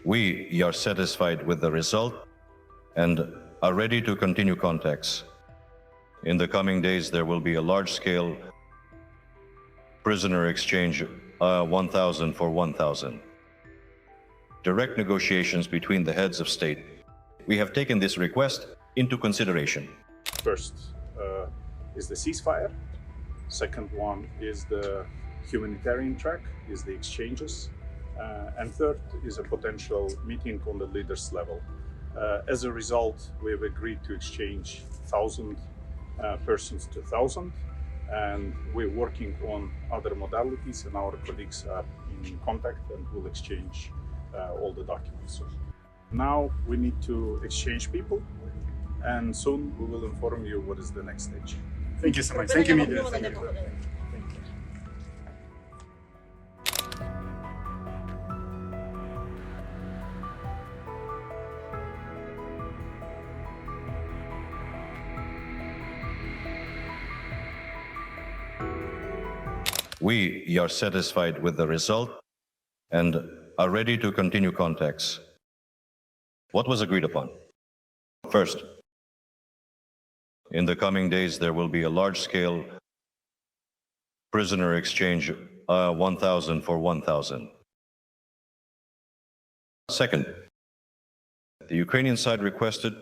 We are satisfied with the result and are ready to continue contacts. In the coming days, there will be a large-scale prisoner exchange, 1,000 for 1,000. Direct negotiations between the heads of state. We have taken this request into consideration. First is the ceasefire. Second one is the humanitarian track, is the exchanges. And third is a potential meeting on the leaders level. As a result, we have agreed to exchange 1,000 persons to 1,000, and we're working on other modalities, and our colleagues are in contact and will exchange all the documents. So now we need to exchange people, and soon we will inform you what is the next stage. Thank you so much. Thank you, media. Thank you. We are satisfied with the result and are ready to continue contacts. What was agreed upon? First, in the coming days, there will be a large-scale prisoner exchange, 1,000 for 1,000. Second, the Ukrainian side requested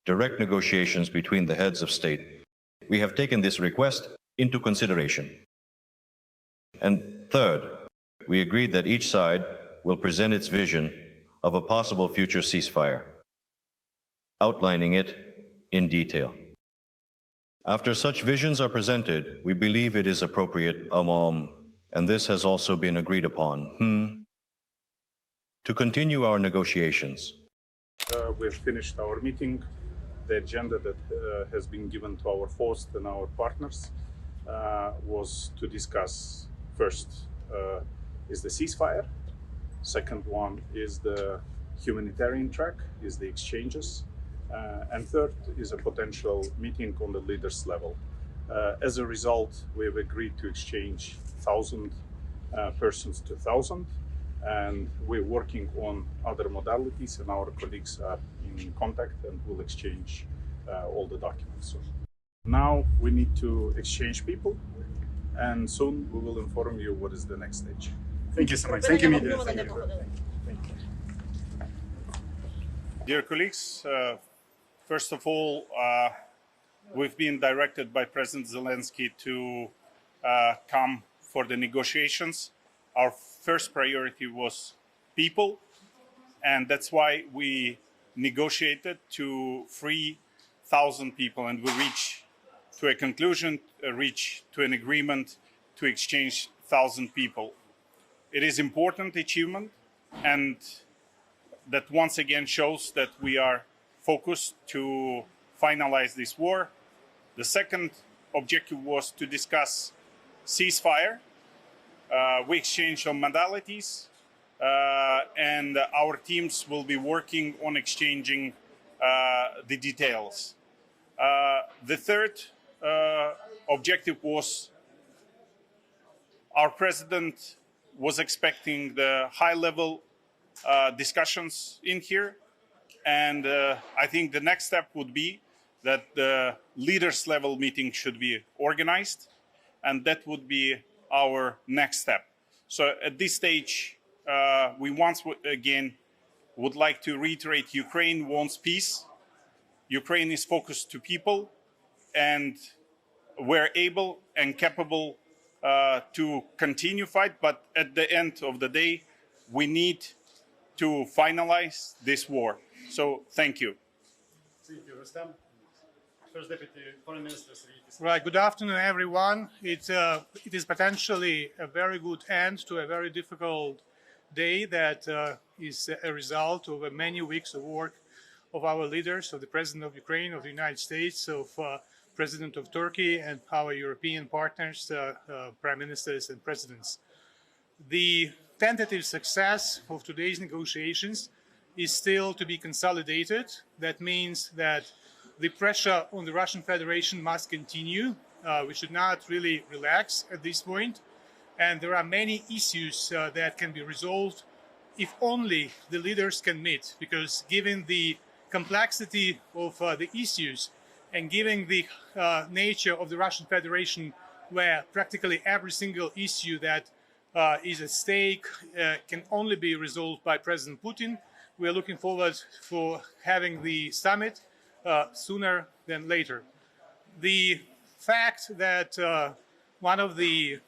direct negotiations between the heads of state. We have taken this request into consideration. And third, we agreed that each side will present its vision of a possible future ceasefire, outlining it in detail. After such visions are presented, we believe it is appropriate, and this has also been agreed upon, to continue our negotiations. We've finished our meeting. The agenda that has been given to our host and our partners was to discuss first is the ceasefire. Second one is the humanitarian track, is the exchanges. And third is a potential meeting on the leaders level. As a result, we have agreed to exchange 1,000 persons to 1,000, and we're working on other modalities, and our colleagues are in contact and will exchange all the documents. So now we need to exchange people, and soon we will inform you what is the next stage. Thank you so much. Thank you, media. Thank you. Dear colleagues, first of all, we've been directed by President Zelensky to come for the negotiations. Our first priority was people, and that's why we negotiated to free 1,000 people, and we reached to a conclusion, reach to an agreement to exchange 1,000 people. It is important achievement, and that once again shows that we are focused to finalize this war. The second objective was to discuss ceasefire. We exchanged on modalities, and our teams will be working on exchanging the details. The third objective was our president was expecting the high-level discussions in here, and I think the next step would be that the leaders level meeting should be organized, and that would be our next step. So at this stage, we once again would like to reiterate Ukraine wants peace. Ukraine is focused to people, and we're able and capable to continue fight, but at the end of the day, we need to finalize this war. So thank you. Thank you, Rustam. First Deputy Foreign Minister. Right. Good afternoon, everyone. It is potentially a very good end to a very difficult day that is a result of many weeks of work of our leaders, of the President of Ukraine, of the United States, of President of Turkey, and our European partners, Prime Ministers and Presidents. The tentative success of today's negotiations is still to be consolidated. That means that the pressure on the Russian Federation must continue. We should not really relax at this point. And there are many issues that can be resolved if only the leaders can meet, because given the complexity of the issues and given the nature of the Russian Federation, where practically every single issue that is at stake can only be resolved by President Putin, we are looking forward for having the summit sooner than later. The fact that one of the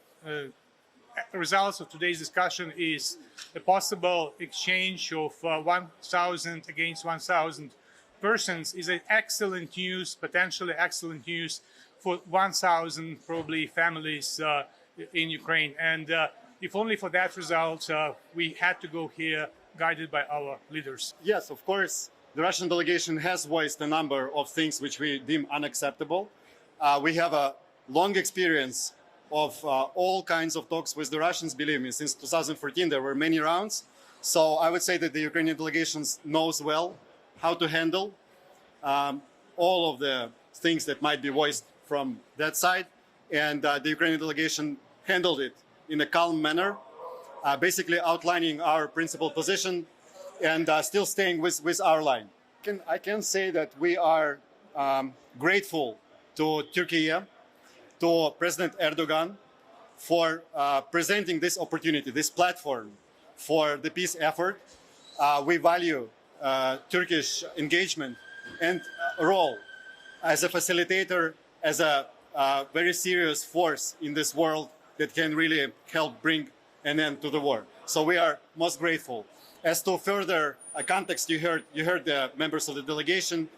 results of today's discussion is a possible exchange of 1,000 against 1,000 persons is an excellent news, potentially excellent news for 1,000 probably families in Ukraine. And if only for that result, we had to go here guided by our leaders. Yes, of course, the Russian delegation has voiced a number of things which we deem unacceptable. We have a long experience of all kinds of talks with the Russians. Believe me, since 2014 there were many rounds. So I would say that the Ukrainian delegation knows well how to handle all of the things that might be voiced from that side. And the Ukrainian delegation handled it in a calm manner, basically outlining our principled position and still staying with our line. I can say that we are grateful to Turkey, to President Erdogan for presenting this opportunity, this platform for the peace effort. We value Turkish engagement and role as a facilitator, as a very serious force in this world that can really help bring an end to the war. So we are most grateful. As to further context, you heard the members of the delegation.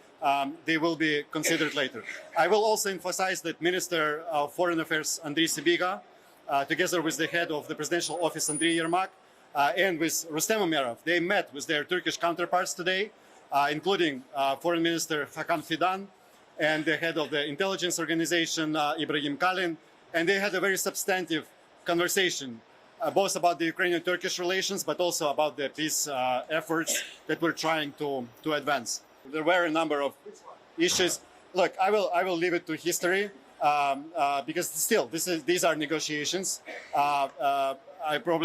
They will be considered later. I will also emphasize that Minister of Foreign Affairs Andriy Sybiga, together with the head of the presidential office Andriy Yermak, and with Rustem Umerov, they met with their Turkish counterparts today, including Foreign Minister Hakan Fidan and the head of the intelligence organization Ibrahim Kalin, and they had a very substantive conversation, both about the Ukrainian-Turkish relations, but also about the peace efforts that we're trying to advance. There were a number of issues. Look, I will leave it to history because still, these are negotiations.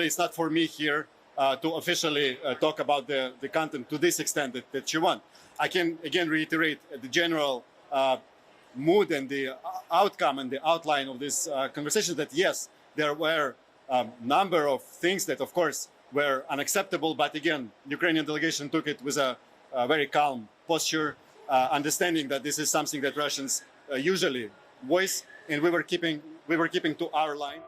It's not for me here to officially talk about the content to this extent that you want. I can again reiterate the general mood and the outcome and the outline of this conversation. That yes, there were a number of things that, of course, were unacceptable. But again, the Ukrainian delegation took it with a very calm posture, understanding that this is something that Russians usually voice, and we were keeping to our line.